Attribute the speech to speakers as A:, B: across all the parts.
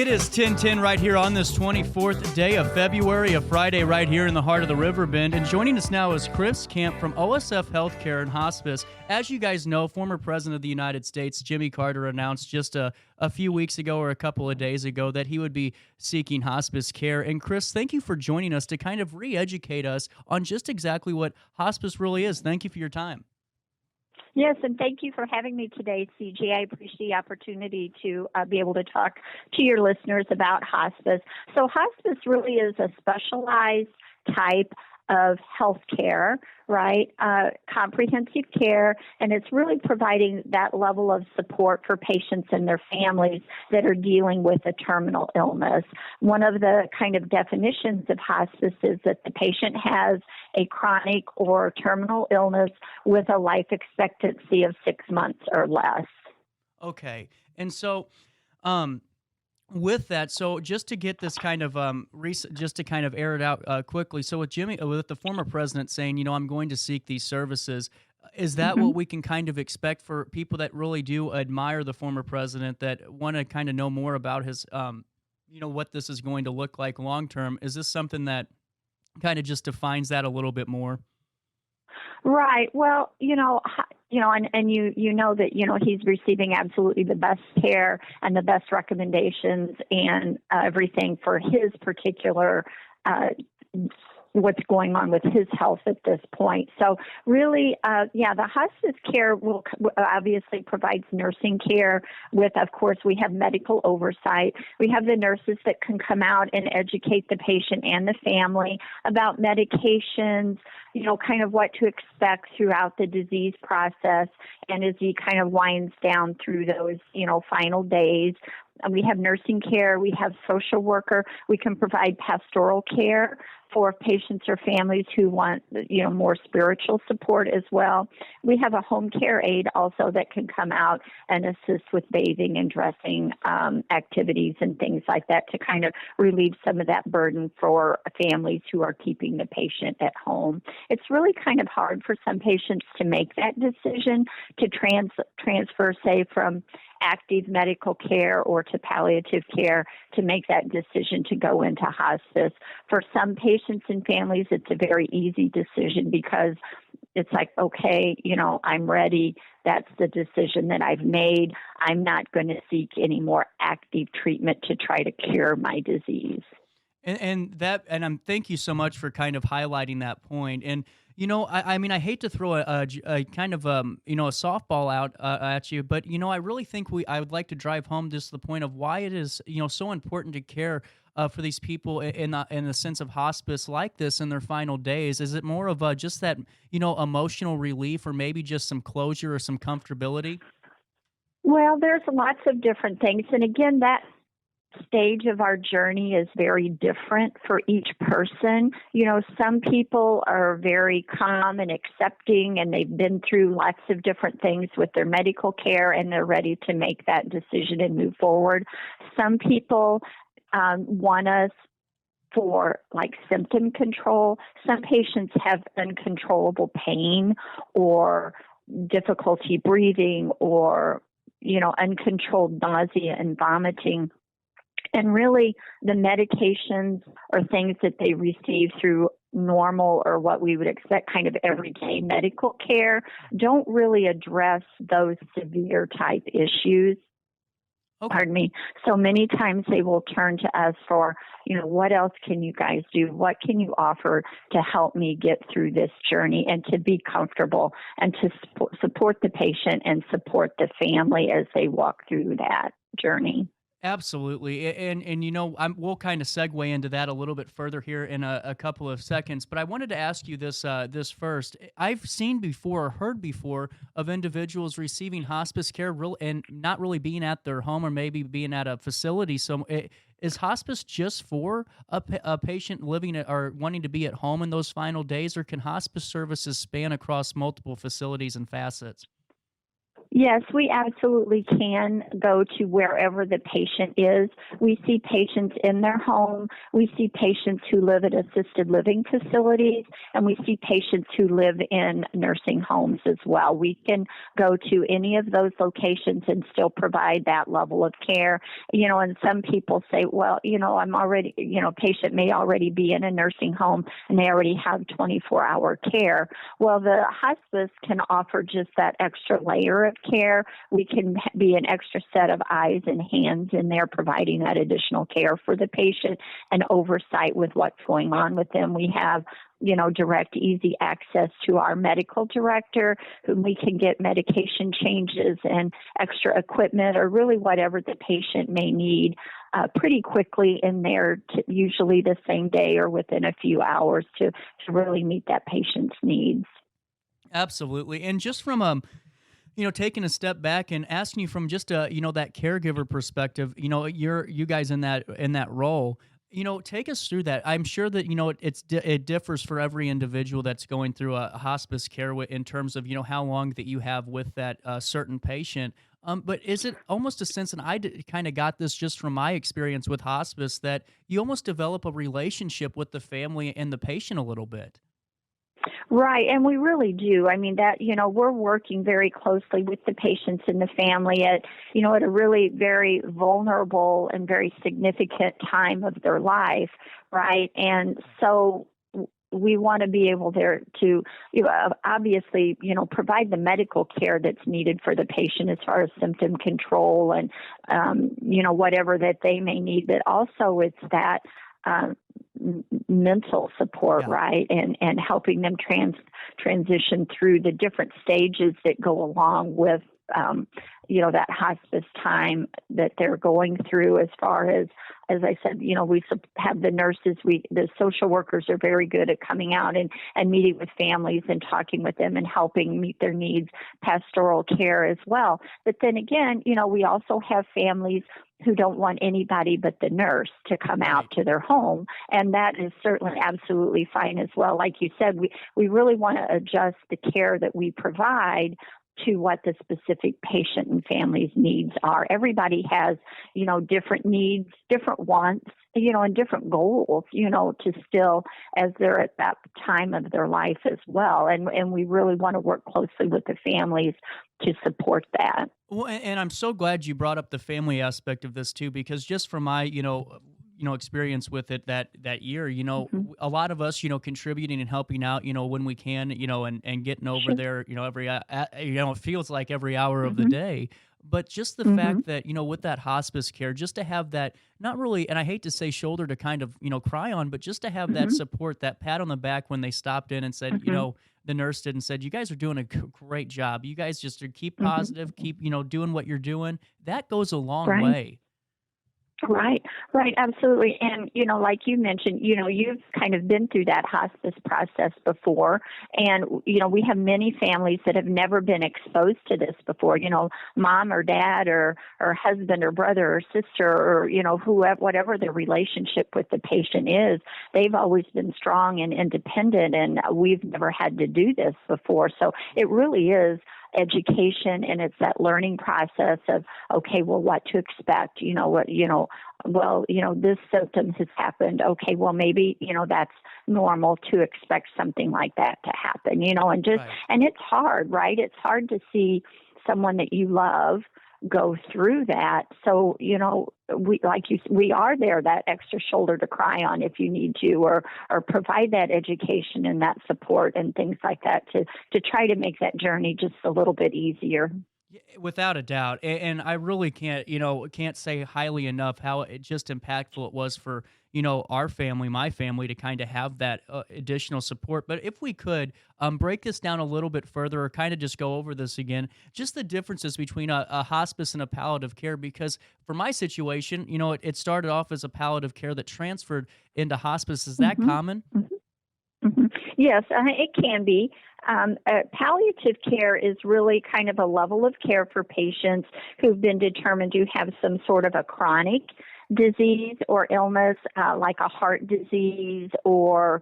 A: is 10:10 right here on this 24th day of February, a Friday right here in the heart of the River Bend. And joining us now is Chris Kamp from OSF Healthcare and Hospice. As you guys know, former President of the United States, Jimmy Carter, announced just a few weeks ago or a couple of days ago that he would be seeking hospice care. And Chris, thank you for joining us to kind of re-educate us on just exactly what hospice really is. Thank you for your time.
B: Yes, and thank you for having me today, CJ. I appreciate the opportunity to be able to talk to your listeners about hospice. So hospice really is a specialized type of health care, right? Comprehensive care, and it's really providing that level of support for patients and their families that are dealing with a terminal illness. One of the kind of definitions of hospice is that the patient has a chronic or terminal illness with a life expectancy of 6 months or less.
A: Okay. And so, with that, so just to get this kind of just to kind of air it out quickly. So with with the former president saying, I'm going to seek these services, is that what we can kind of expect for people that really do admire the former president, that want to kind of know more about his, what this is going to look like long term? Is this something that kind of just defines that a little bit more?
B: Right. Well, and you know that he's receiving absolutely the best care and the best recommendations and everything for his particular what's going on with his health at this point. So really, the hospice care will obviously provides nursing care with, of course, we have medical oversight. We have the nurses that can come out and educate the patient and the family about medications, kind of what to expect throughout the disease process. And as he kind of winds down through those, final days, we have nursing care, we have social worker, we can provide pastoral care for patients or families who want, more spiritual support as well. We have a home care aide also that can come out and assist with bathing and dressing activities and things like that to kind of relieve some of that burden for families who are keeping the patient at home. It's really kind of hard for some patients to make that decision to transfer, say, from active medical care or to palliative care, to make that decision to go into hospice. For some patients and families, it's a very easy decision because it's like, okay, I'm ready. That's the decision that I've made. I'm not going to seek any more active treatment to try to cure my disease.
A: And thank you so much for kind of highlighting that point. And I hate to throw a kind of a softball out at you, but I really think I would like to drive home just the point of why it is so important to care for these people in the sense of hospice like this in their final days. Is it more of just that emotional relief, or maybe just some closure or some comfortability?
B: Well, there's lots of different things, and again, that stage of our journey is very different for each person. Some people are very calm and accepting, and they've been through lots of different things with their medical care, and they're ready to make that decision and move forward. Some people want us for like symptom control. Some patients have uncontrollable pain or difficulty breathing or, uncontrolled nausea and vomiting. And really, the medications or things that they receive through normal or what we would expect kind of everyday medical care don't really address those severe type issues.
A: Okay.
B: Pardon me. So many times they will turn to us for, what else can you guys do? What can you offer to help me get through this journey and to be comfortable and to support the patient and support the family as they walk through that journey?
A: Absolutely, and we'll kind of segue into that a little bit further here in a couple of seconds. But I wanted to ask you this first. I've seen before, or heard before, of individuals receiving hospice care and not really being at their home or maybe being at a facility. So, is hospice just for a patient living or wanting to be at home in those final days, or can hospice services span across multiple facilities and facets?
B: Yes, we absolutely can go to wherever the patient is. We see patients in their home. We see patients who live at assisted living facilities, and we see patients who live in nursing homes as well. We can go to any of those locations and still provide that level of care. And some people say, well, I'm already, patient may already be in a nursing home and they already have 24-hour care. Well, the hospice can offer just that extra layer of care. We can be an extra set of eyes and hands in there providing that additional care for the patient and oversight with what's going on with them. We have direct, easy access to our medical director, whom we can get medication changes and extra equipment or really whatever the patient may need pretty quickly in there, usually the same day or within a few hours to really meet that patient's needs.
A: Absolutely. And just from taking a step back and asking you from just that caregiver perspective, you guys in that role, take us through that. I'm sure that it differs for every individual that's going through a hospice care in terms of how long that you have with that certain patient. But is it almost a sense, and I kind of got this just from my experience with hospice, that you almost develop a relationship with the family and the patient a little bit?
B: Right, and we really do. I mean, we're working very closely with the patients and the family at a really very vulnerable and very significant time of their life, right? And so we want to be able there to obviously, provide the medical care that's needed for the patient as far as symptom control and, whatever that they may need. But also it's that mental support,
A: Yeah.
B: right? And helping them transition through the different stages that go along with, that hospice time that they're going through as far as I said, we have the nurses, the social workers are very good at coming out and meeting with families and talking with them and helping meet their needs, pastoral care as well. But then again, we also have families who don't want anybody but the nurse to come out to their home. And that is certainly absolutely fine as well. Like you said, we really want to adjust the care that we provide to what the specific patient and family's needs are. Everybody has, different needs, different wants, and different goals, to still as they're at that time of their life as well. And we really want to work closely with the families to support that.
A: Well, and I'm so glad you brought up the family aspect of this too, because just from my, experience with it that year,
B: Mm-hmm.
A: a lot of us, contributing and helping out, when we can, and getting over
B: Sure.
A: there, every, it feels like every hour of the
B: Mm-hmm.
A: day. But just the
B: Mm-hmm.
A: fact that, with that hospice care, just to have that, not really, and I hate to say shoulder to kind of, cry on, but just to have that
B: Mm-hmm.
A: support, that pat on the back when they stopped in and said,
B: Mm-hmm.
A: the nurse did and said, you guys are doing a great job. You guys just keep
B: Mm-hmm.
A: positive, keep, doing what you're doing. That goes a long
B: Right.
A: way.
B: Right, absolutely. And, like you mentioned, you've kind of been through that hospice process before. And, we have many families that have never been exposed to this before, mom or dad or husband or brother or sister or, whoever, whatever the relationship with the patient is, they've always been strong and independent. And we've never had to do this before. So it really is education, and it's that learning process of, okay, well, what to expect, this symptom has happened. Okay, well, maybe, that's normal to expect something like that to happen,
A: Right.
B: and it's hard, right? It's hard to see someone that you love go through that. So, we are there, that extra shoulder to cry on if you need to, or provide that education and that support and things like that to try to make that journey just a little bit easier.
A: Yeah, without a doubt, and I really can't say highly enough how just impactful it was for our family, my family, to kind of have that additional support. But if we could break this down a little bit further, or kind of just go over this again, just the differences between a hospice and a palliative care, because for my situation, it started off as a palliative care that transferred into hospice. Is that
B: Hmm.
A: common?
B: Hmm. Yes, it can be. Palliative care is really kind of a level of care for patients who've been determined to have some sort of a chronic disease or illness, like a heart disease or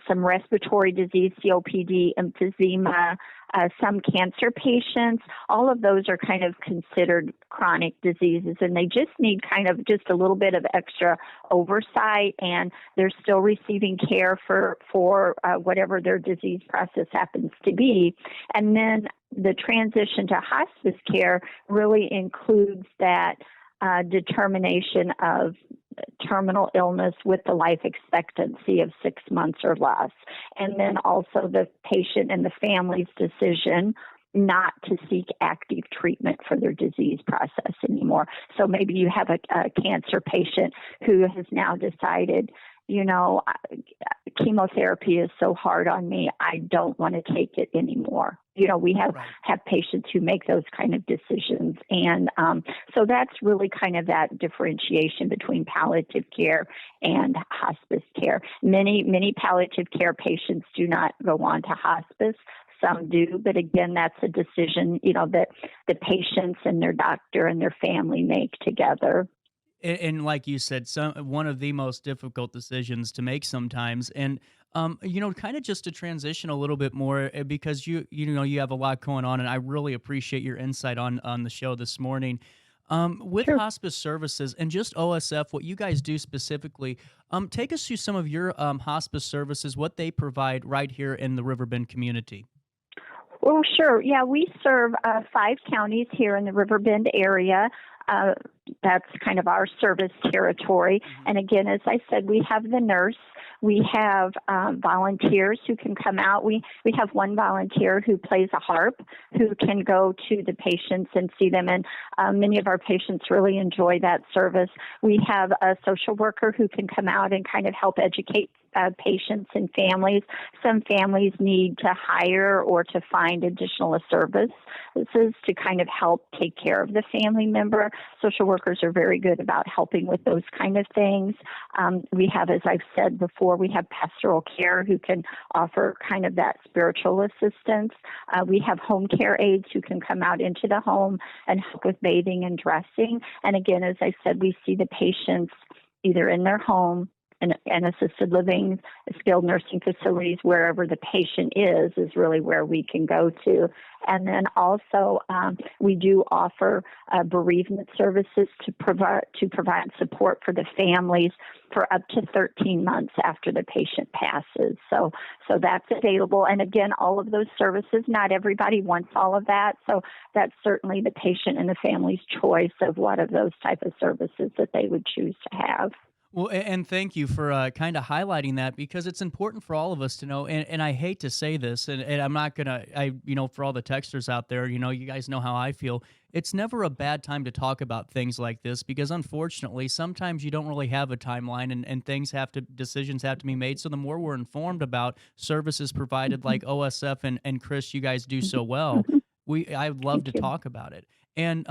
B: some respiratory disease, COPD, emphysema, some cancer patients. All of those are kind of considered chronic diseases, and they just need kind of just a little bit of extra oversight, and they're still receiving care for whatever their disease process happens to be. And then the transition to hospice care really includes that determination of terminal illness with the life expectancy of 6 months or less. And then also the patient and the family's decision not to seek active treatment for their disease process anymore. So maybe you have a cancer patient who has now decided, chemotherapy is so hard on me, I don't want to take it anymore. We have patients who make those kind of decisions. And so that's really kind of that differentiation between palliative care and hospice care. Many palliative care patients do not go on to hospice. Some do, but again, that's a decision, that the patients and their doctor and their family make together.
A: And like you said, one of the most difficult decisions to make sometimes. And kind of just to transition a little bit more, because you have a lot going on, and I really appreciate your insight on the show this morning. With
B: Sure.
A: hospice services and just OSF, what you guys do specifically, take us through some of your hospice services, what they provide right here in the Riverbend community.
B: Well, sure. Yeah, we serve 5 counties here in the Riverbend area. That's kind of our service territory. And again, as I said, we have the nurse. We have volunteers who can come out. We have one volunteer who plays a harp who can go to the patients and see them. And many of our patients really enjoy that service. We have a social worker who can come out and kind of help educate patients and families. Some families need to hire or to find additional services to kind of help take care of the family member. Social workers are very good about helping with those kind of things. We have, as I've said before, we have pastoral care who can offer kind of that spiritual assistance. We have home care aides who can come out into the home and help with bathing and dressing. And again, as I said, we see the patients either in their home and assisted living, skilled nursing facilities, wherever the patient is really where we can go to. And then also we do offer bereavement services to provide support for the families for up to 13 months after the patient passes. So that's available. And again, all of those services, not everybody wants all of that. So that's certainly the patient and the family's choice of what of those type of services that they would choose to have.
A: Well, and thank you for kind of highlighting that, because it's important for all of us to know. And I hate to say this, and I'm not going to, for all the texters out there, you guys know how I feel. It's never a bad time to talk about things like this, because unfortunately, sometimes you don't really have a timeline, and decisions have to be made. So the more we're informed about services provided like OSF and Chris, you guys do so well, I'd love to talk about it. And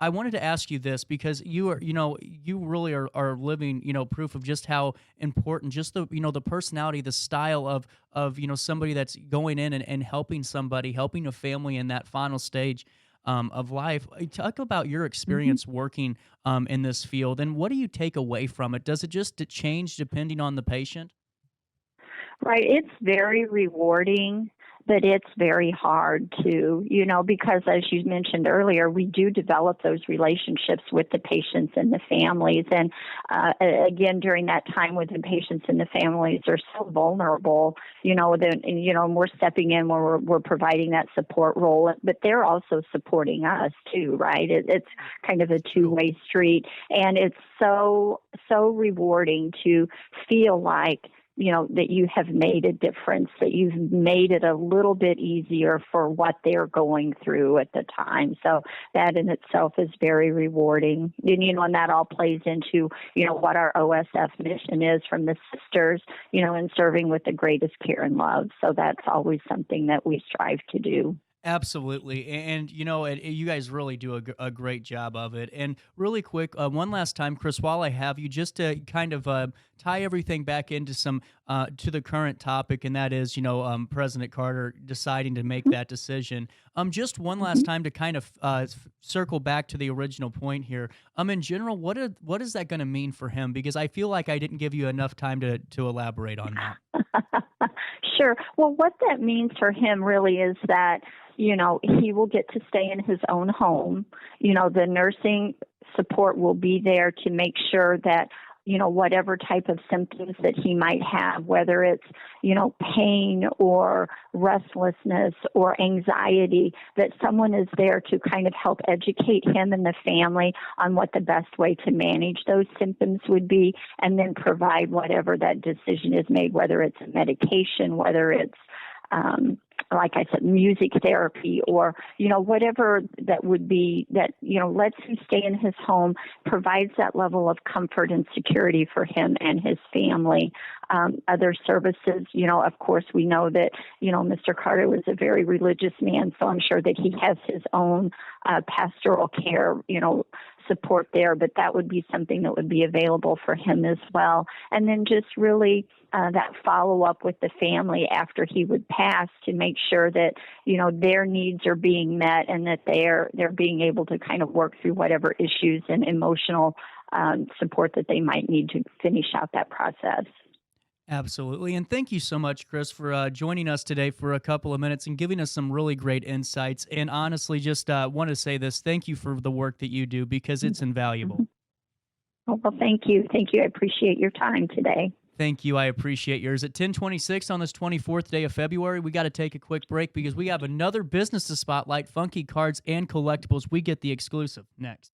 A: I wanted to ask you this, because you are, you really are living, proof of just how important, just the personality, the style of somebody that's going in and helping somebody, helping a family in that final stage of life. Talk about your experience working in this field, and what do you take away from it? Does it just change depending on the patient?
B: Right. It's very rewarding, but it's very hard too, because as you mentioned earlier, we do develop those relationships with the patients and the families. And again, during that time when the patients and the families are so vulnerable, we're stepping in where we're providing that support role, but they're also supporting us too, right? It's kind of a two-way street. And it's so rewarding to feel like, that you have made a difference, that you've made it a little bit easier for what they're going through at the time. So that in itself is very rewarding. And that all plays into, what our OSF mission is from the sisters, in serving with the greatest care and love. So that's always something that we strive to do.
A: Absolutely. And you guys really do a great job of it. And really quick, one last time, Chris, while I have you, just to kind of tie everything back into some to the current topic, and that is, President Carter deciding to make that decision. Just one last time to kind of circle back to the original point here. In general, what is that going to mean for him? Because I feel like I didn't give you enough time to elaborate on that.
B: Sure. Well, what that means for him really is that, he will get to stay in his own home. The nursing support will be there to make sure that, whatever type of symptoms that he might have, whether it's, pain or restlessness or anxiety, that someone is there to kind of help educate him and the family on what the best way to manage those symptoms would be, and then provide whatever that decision is made, whether it's medication, whether it's, like I said, music therapy, or, whatever that would be that, lets him stay in his home, provides that level of comfort and security for him and his family. Other services, of course, we know that, Mr. Carter was a very religious man, so I'm sure that he has his own pastoral care, support there, but that would be something that would be available for him as well. And then just really that follow up with the family after he would pass to make sure that, their needs are being met and that they're being able to kind of work through whatever issues and emotional support that they might need to finish out that process.
A: Absolutely. And thank you so much, Chris, for joining us today for a couple of minutes and giving us some really great insights. And honestly, just want to say this. Thank you for the work that you do because it's invaluable.
B: Oh, well, thank you. Thank you. I appreciate your time today.
A: Thank you. I appreciate yours. At 10:26 on this 24th day of February, we got to take a quick break because we have another business to spotlight, funky cards and collectibles. We get the exclusive next.